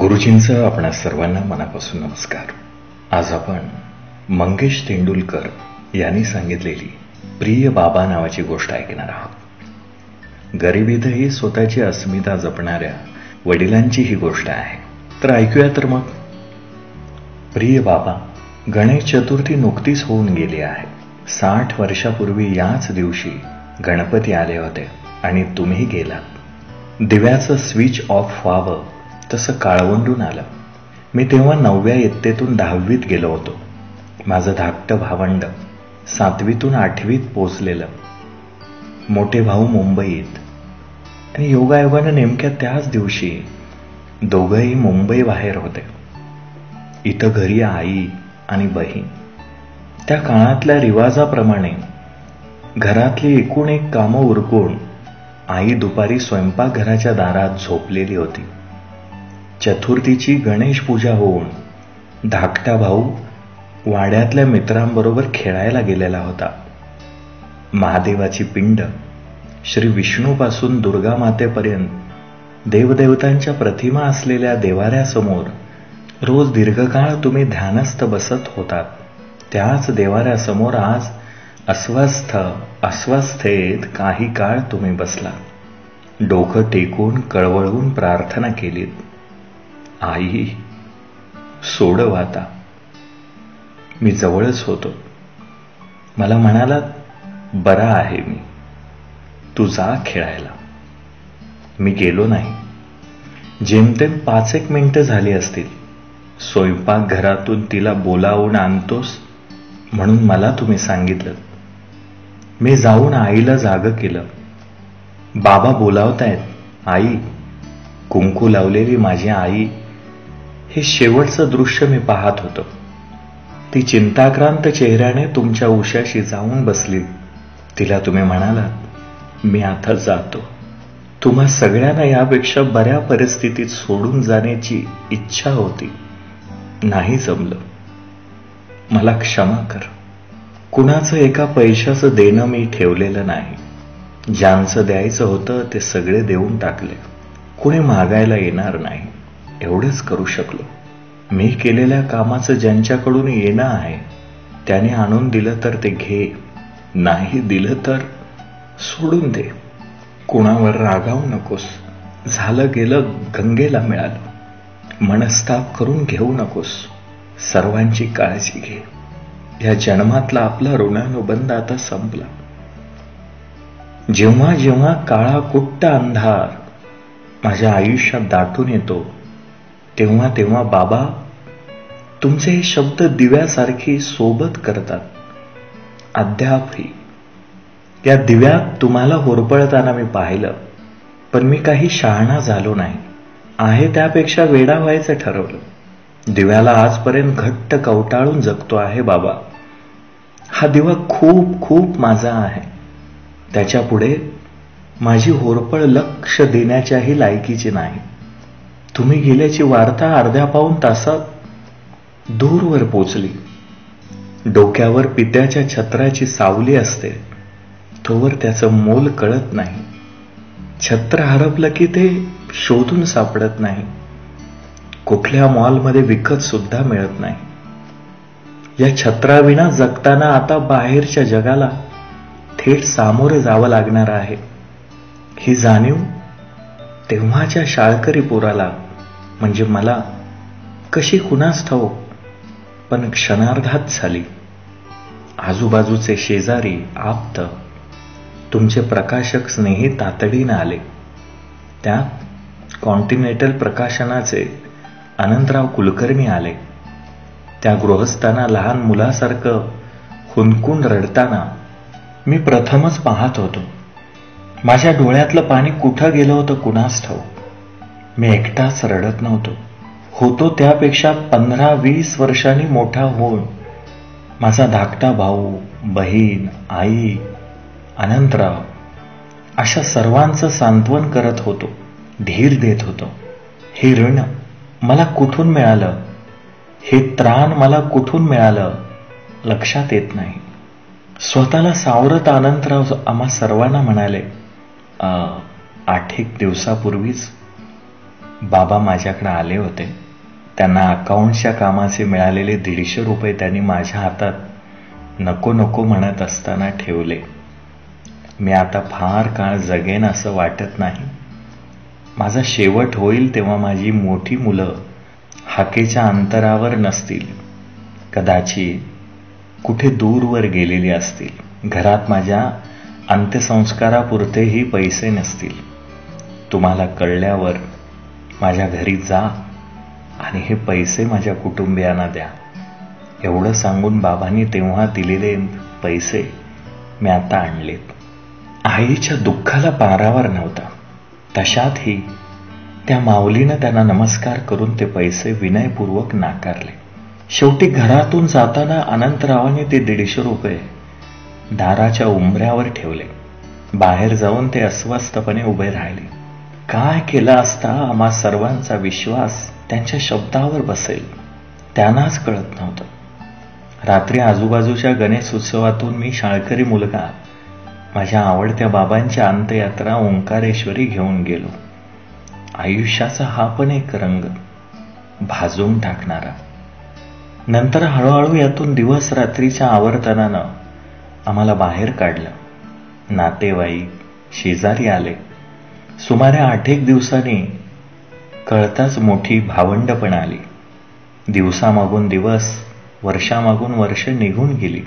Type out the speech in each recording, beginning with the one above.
गुरुजींचं आपणा सर्वांना मनापासून नमस्कार. आज आपण मंगेश तेंडुलकर यांनी सांगितलेली प्रिय बाबा नावाची गोष्ट ऐकणार आहोत. गरिबीतही स्वतःची अस्मिता जपणाऱ्या वडिलांची ही गोष्ट आहे. तर ऐकूया तर मग. प्रिय बाबा, गणेश चतुर्थी नुकतीच होऊन गेली आहे. 60 वर्षापूर्वी याच दिवशी गणपती आले होते आणि तुम्ही गेलात. दिव्याचं स्विच ऑफ व्हावं तसं काळवंडून आलं. मी तेव्हा 9व्या इयत्तेतून 10वीत गेलो होतो. माझं धाकटं भावंड 7वीतून 8वीत पोचलेलं. मोठे भाऊ मुंबईत आणि योगायोगानं नेमक्या त्याच दिवशी दोघंही मुंबई बाहेर होते. इथं घरी आई आणि बहीण. त्या काळातल्या रिवाजाप्रमाणे घरातली एकूण एक कामं उरकून आई दुपारी स्वयंपाकघराच्या दारात झोपलेली होती. चतुर्थीची गणेश पूजा होऊन धाकटा भाऊ वाड्यातल्या मित्रांबरोबर खेळायला गेलेला होता. महादेवाची पिंड, श्री विष्णूपासून दुर्गा मातेपर्यंत देवदेवतांच्या प्रतिमा असलेल्या देवाऱ्यासमोर रोज दीर्घकाळ तुम्ही ध्यानस्थ बसत होतात. त्याच देवाऱ्यासमोर आज अस्वस्थेत काही काळ तुम्ही बसला. डोकं टेकून कळवळून प्रार्थना केलीत, आई सोडव आता. मी जवळच होतो. मला म्हणालात, बरा आहे मी, तू जा खेळायला. मी गेलो नाही. जेमतेम 5 मिनिटं झाली असतील. स्वयंपाकघरातून तिला बोलावून आणतोस म्हणून मला तुम्ही सांगितलं. मी जाऊन आईला जागं केलं. बाबा बोलावतायत. आई, कुंकू लावलेली माझी आई. हे शेवटचं दृश्य मी पाहत होतो. ती चिंताक्रांत चेहऱ्याने तुमच्या उशाशी जाऊन बसली. तिला तुम्ही म्हणालात, मी आता जातो. तुम्हा सगळ्यांना यापेक्षा बऱ्या परिस्थितीत सोडून जाण्याची इच्छा होती. नाही जमलं. मला क्षमा कर. कुणाचं एका पैशाचं देणं मी ठेवलेलं नाही. ज्यांचं द्यायचं होतं ते सगळे देऊन टाकले. कुणी मागायला येणार नाही, एवढंच करू शकलो. मी केलेल्या कामाचं ज्यांच्याकडून येणं आहे त्याने आणून दिलं तर ते घे, नाही दिलं तर सोडून दे. कुणावर रागावू नकोस. झालं गेलं गंगेला मिळालं. मनस्ताप करून घेऊ नकोस. सर्वांची काळजी घे. या जन्मातला आपला ऋणानुबंध आता संपला. जेव्हा जेव्हा काळा कुट्ट अंधार माझ्या आयुष्यात दाटून येतो तेव्हा तेव्हा बाबा तुमचे हे शब्द दिव्यासारखी सोबत करतात. अद्यापही या दिव्यात तुम्हाला होरपळताना मी पाहिलं, पण मी काही शहाणा झालो नाही. आहे त्यापेक्षा वेडा व्हायचं ठरवलं. दिव्याला आजपर्यंत घट्ट कवटाळून जगतो आहे बाबा. हा दिवा खूप खूप माझा आहे. त्याच्या पुढे माझी होरपळ लक्ष देण्याच्याही लायकीची नाही. तुम्ही गेल्याची वार्ता अर्ध्या पाऊण तासात दूरवर पोचली. डोक्यावर पित्याच्या छत्राची सावली असते तोवर त्याचं मोल कळत नाही. छत्र हरपलं की ते शोधून सापडत नाही. कुठल्या मॉलमध्ये विकत सुद्धा मिळत नाही. या छत्राविना जगताना आता बाहेरच्या जगाला थेट सामोरे जावं लागणार आहे. ही जाणीव तेव्हाच्या शाळकरी पोराला, म्हणजे मला, कशी कुणास ठाऊक, पण क्षणार्धात झाली. आजूबाजूचे शेजारी, आप्त, तुमचे प्रकाशक स्नेही तातडीनं आले. त्यात कॉन्टिनेंटल प्रकाशनाचे अनंतराव कुलकर्णी आले. त्या गृहस्थांना लहान मुलासारखं हुंदकून रडताना मी प्रथमच पाहत होतो. माझ्या डोळ्यातलं पाणी कुठं गेलं होतं कुणास ठाऊक. मी एकटाच रडत नव्हतो. होतो त्यापेक्षा 15-20 वर्षांनी मोठा होऊन माझा धाकटा भाऊ, बहीण, आई, अनंतराव अशा सर्वांचं सांत्वन करत होतो, धीर देत होतो. हे ऋण मला कुठून मिळालं, हे त्राण मला कुठून मिळालं लक्षात येत नाही. स्वतःला सावरत अनंतराव आम्हा सर्वांना म्हणाले, 8 दिवसापूर्वीच बाबा माझ्याकडे आले होते. त्यांना अकाउंटच्या कामाचे मिळालेले 150 रुपये त्यांनी माझ्या हातात नको नको म्हणत असताना ठेवले. मी आता फार काळ जगेन असं वाटत नाही. माझा शेवट होईल तेव्हा माझी मोठी मुलं हाकेच्या अंतरावर नसतील, कदाचित कुठे दूरवर गेलेली असतील. घरात माझ्या अंत्यसंस्कारापुरतेही पैसे नसतील. तुम्हाला कळल्यावर माझ्या घरी जा आणि हे पैसे माझ्या कुटुंबियांना द्या. एवढं सांगून बाबांनी तेव्हा दिलेले पैसे मी आता आणलेत. आईच्या दुःखाला पारावर नव्हता. तशातही त्या माऊलीनं त्यांना नमस्कार करून ते पैसे विनयपूर्वक नाकारले. शेवटी घरातून जाताना अनंतरावाने ते 150 रुपये दाराच्या उंबऱ्यावर ठेवले. बाहेर जाऊन ते अस्वस्थपणे उभे राहिले. काय केलं असता आम्हा सर्वांचा विश्वास त्यांच्या शब्दावर बसेल त्यांनाच कळत नव्हतं. रात्री आजूबाजूच्या गणेश उत्सवातून मी शाळकरी मुलगा माझ्या आवडत्या बाबांच्या अंत्ययात्रा ओंकारेश्वरी घेऊन गेलो. आयुष्याचा हा पण एक रंग भाजून टाकणारा. नंतर हळूहळू यातून दिवस रात्रीच्या आवर्तनानं आम्हाला बाहेर काढलं. नातेवाईक शेजारी आले. सुमारे 8 दिवसांनी कळताच मोठी भावंड पण आली. दिवसामागून दिवस, वर्षामागून वर्ष निघून गेली.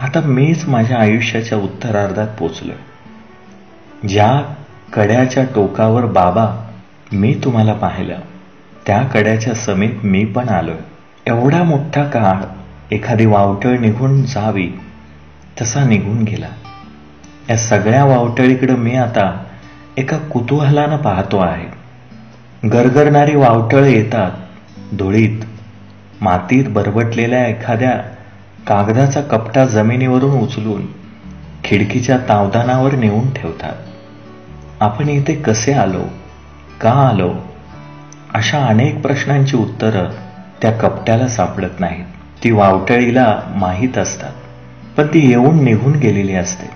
आता मीच माझ्या आयुष्याच्या उत्तरार्धात पोचलोय. ज्या कड्याच्या टोकावर बाबा मी तुम्हाला पाहिलं, त्या कड्याच्या समीप मी पण आलोय. एवढा मोठा काळ एखादी वावटळ निघून जावी तसा निघून गेला. या सगळ्या वावटळीकडे मी आता एका कुतूहलानं पाहतो आहे. गरगरणारी वावटळ येतात, धुळीत मातीत बरबटलेल्या एखाद्या कागदाचा कपटा जमिनीवरून उचलून खिडकीच्या तावदानावर नेऊन ठेवतात. आपण इथे कसे आलो, का आलो, अशा अनेक प्रश्नांची उत्तरं त्या कपट्याला सापडत नाहीत. ती वावटळीला माहीत असतात, पण ती येऊन निघून गेलेली असते.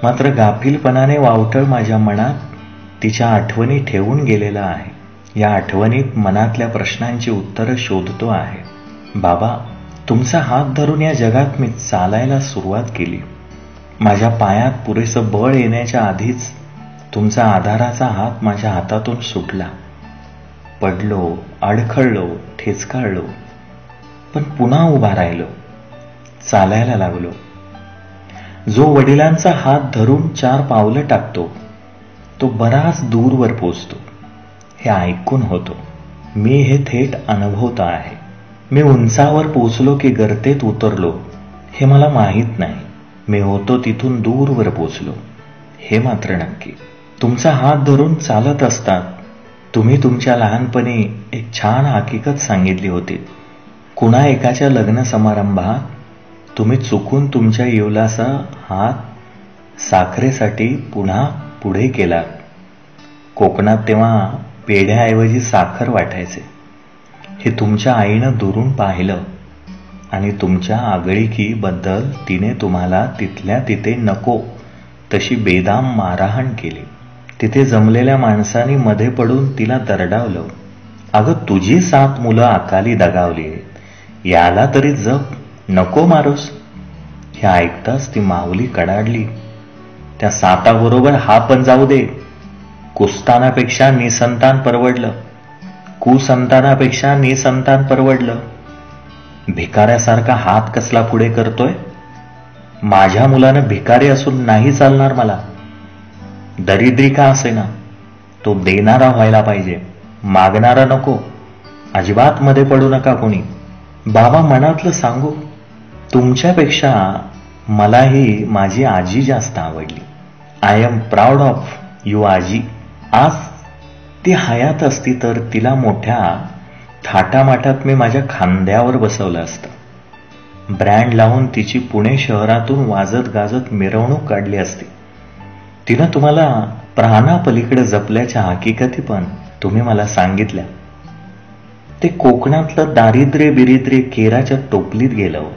मात्र गाफीलपणाने वावटळ माझ्या मनात तिच्या आठवणी ठेवून गेलेला आहे. या आठवणीत मनातल्या प्रश्नांची उत्तरं शोधतो आहे. बाबा, तुमचा हात धरून या जगात मी चालायला सुरुवात केली. माझ्या पायात पुरेसं बळ येण्याच्या आधीच तुमचा आधाराचा हात माझ्या हातातून सुटला. पडलो, अडखळलो, ठेचकाळलो, पण पुन्हा उभा राहिलो, चालायला लागलो. जो वडिलांचा हात धरून 4 पावलं टाकतो तो बराच दूरवर पोचतो, हे ऐकून होतो. मी हे थेट अनुभवत आहे. मी उंचावर पोचलो की गर्तेत उतरलो हे मला माहीत नाही. मी होतो तिथून दूरवर पोचलो हे मात्र नक्की. तुमचा हात धरून चालत असतात तुम्ही तुमच्या लहानपणी एक छान हकीकत सांगितली होती. कुणा एकाच्या लग्न समारंभात तुम्ही चुकून तुमच्या येवलाचा हात साखरेसाठी पुन्हा पुढे केलात. कोकणात तेव्हा पेढ्याऐवजी साखर वाटायचे. हे तुमच्या आईनं दुरून पाहिलं आणि तुमच्या आगळीकीबद्दल तिने तुम्हाला तिथल्या तिथे नको तशी बेदाम मारहाण केली. तिथे जमलेल्या माणसांनी मध्ये पडून तिला दरडावलं. अगं, तुझी 7 मुलं अकाली दगावली, याला तरी जप, नको मारूस. हे ऐकताच ती माऊली कडाडली. त्या 7बरोबर हा पण जाऊ दे. कुस्तानापेक्षा निसंतान परवडलं, कुसंतानापेक्षा निसंतान परवडलं. भिकाऱ्यासारखा हात कसला पुढे करतोय? माझ्या मुलानं भिकारी असून नाही चालणार मला. दरिद्री का असेना, तो देणारा व्हायला पाहिजे, मागणारा नको. अजिबात मध्ये पडू नका कोणी. बाबा, मनातलं सांगू, तुमच्यापेक्षा मलाही माझी आजी जास्त आवडली. I am proud of you आजी. आज ती हयात असती तर तिला मोठ्या थाटामाटात मी माझ्या खांद्यावर बसवलं असतं. ब्रँड लावून तिची पुणे शहरातून वाजत गाजत मिरवणूक काढली असती. तिनं तुम्हाला प्राणापलीकडे जपल्याच्या हकीकती पण तुम्ही मला सांगितल्या. ते कोकणातलं दारिद्र्य बिरिद्र्य केराच्या टोपलीत गेलं.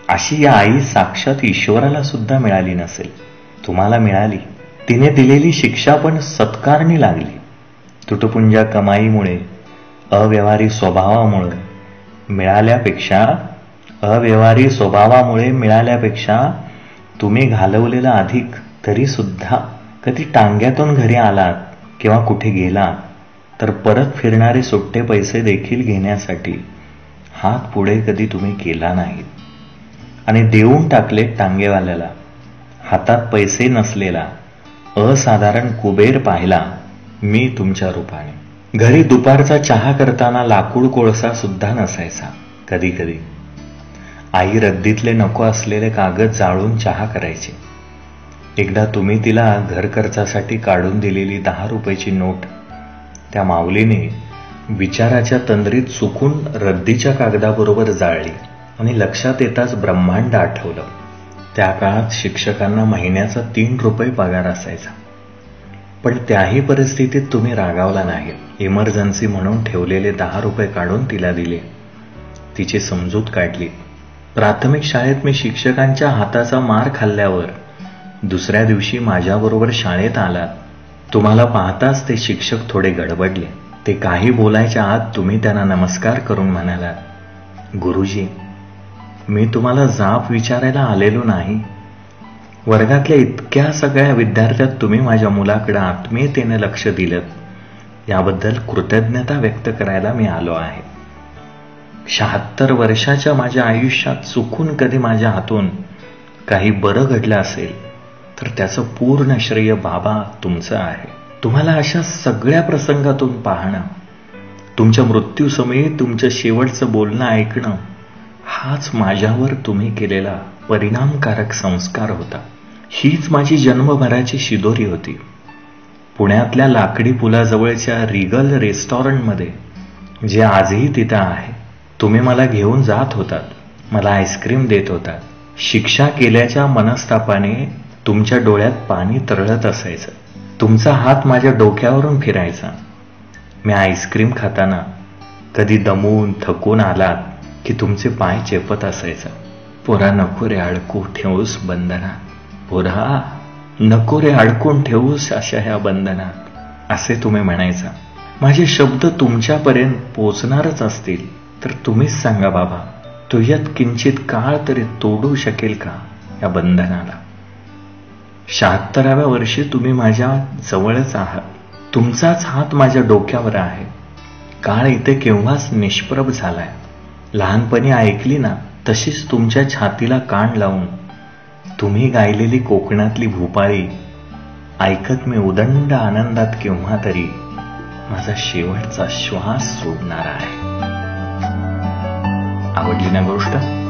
अशी या आई साक्षात ईश्वराला सुद्धा मिळाली नसेल. तुम्हाला मिळाली. तिने दिलेली शिक्षा पण सत्कारणी लागली. तुटपुंजा कमाईमुळे अव्यवहारी स्वभावामुळे मिळाल्यापेक्षा तुम्ही घालवलेला अधिक तरी सुद्धा कधी टांग्यातून घरी आलात किंवा कुठे गेलात तर परत फिरणारे सुट्टे पैसे देखील घेण्यासाठी हात पुढे कधी तुम्ही केला नाहीत आणि देऊन टाकले टांगेवाल्याला. हातात पैसे नसलेला असाधारण कुबेर पाहिला मी तुमच्या रूपाने. घरी दुपारचा चहा करताना लाकूड कोळसा सुद्धा नसायचा. कधी कधी आई रद्दीतले नको असलेले कागद जाळून चहा करायची. एकदा तुम्ही तिला घर खर्चासाठी काढून दिलेली 10 रुपयाची नोट त्या माऊलीने विचाराच्या तंद्रीत चुकून रद्दीच्या कागदाबरोबर जाळली आणि लक्षात येताच ब्रह्मांड आठवलं. त्या काळात शिक्षकांना महिन्याचा 3 रुपये पगार असायचा. पण त्याही परिस्थितीत तुम्ही रागावला नाही. इमर्जन्सी म्हणून ठेवलेले 10 रुपये काढून तिला दिले. तिची समजूत काढली. प्राथमिक शाळेत मी शिक्षकांच्या हाताचा मार खाल्ल्यावर दुसऱ्या दिवशी माझ्याबरोबर शाळेत आलात. तुम्हाला पाहताच ते शिक्षक थोडे गडबडले. ते काही बोलायच्या आत तुम्ही त्यांना नमस्कार करून म्हणालात, गुरुजी, मी तुम्हाला जाब विचारायला आलेलो नाही. वर्गातल्या इतक्या सगळ्या विद्यार्थ्यात तुम्ही माझ्या मुलाकडे आत्मीयतेने लक्ष दिलं, याबद्दल कृतज्ञता व्यक्त करायला मी आलो आहे. 76 वर्षाच्या माझ्या आयुष्यात चुकून कधी माझ्या हातून काही बरं घडलं असेल तर त्याचं पूर्ण श्रेय बाबा तुमचं आहे. तुम्हाला अशा सगळ्या प्रसंगातून पाहणं, तुमच्या मृत्यूसमयी तुमचं शेवटचं बोलणं ऐकणं, हाच माझ्यावर तुम्ही केलेला परिणामकारक संस्कार होता. हीच माझी जन्मभराची शिदोरी होती. पुण्यातल्या लाकडी पुलाजवळच्या रिगल रेस्टॉरंटमध्ये, जे आजही तिथं आहे, तुम्ही मला घेऊन जात होतात. मला आईस्क्रीम देत होतात. शिक्षा केल्याच्या मनस्तापाने तुमच्या डोळ्यात पाणी तरळत असायचं. तुमचा हात माझ्या डोक्यावरून फिरायचा. मी आईस्क्रीम खाताना कधी दमून थकून आलात की तुमचे पाय चेपत असायचा. पोरा नको रे अडकू ठेवूस बंधनात, पोरा नको रे अडकून ठेवूस अशा ह्या बंधनात, असे तुम्ही म्हणायचा. माझे शब्द तुमच्यापर्यंत पोचणारच असतील तर तुम्हीच सांगा बाबा, तुझ्यात किंचित काळ तरी तोडू शकेल का या बंधनाला. 76व्या वर्षी तुम्ही माझ्या जवळच आहात. तुमचाच हात माझ्या डोक्यावर आहे. काळ इथे केव्हाच निष्प्रभ झालाय. लहानपणी ऐकली ना तशीच तुमच्या छातीला कान लावून तुम्ही गायलेली कोकणातली भूपाळी ऐकत मी उदंड आनंदात केव्हा तरी माझा शेवटचा श्वास सोडणार आहे. आवडली ना गोष्ट?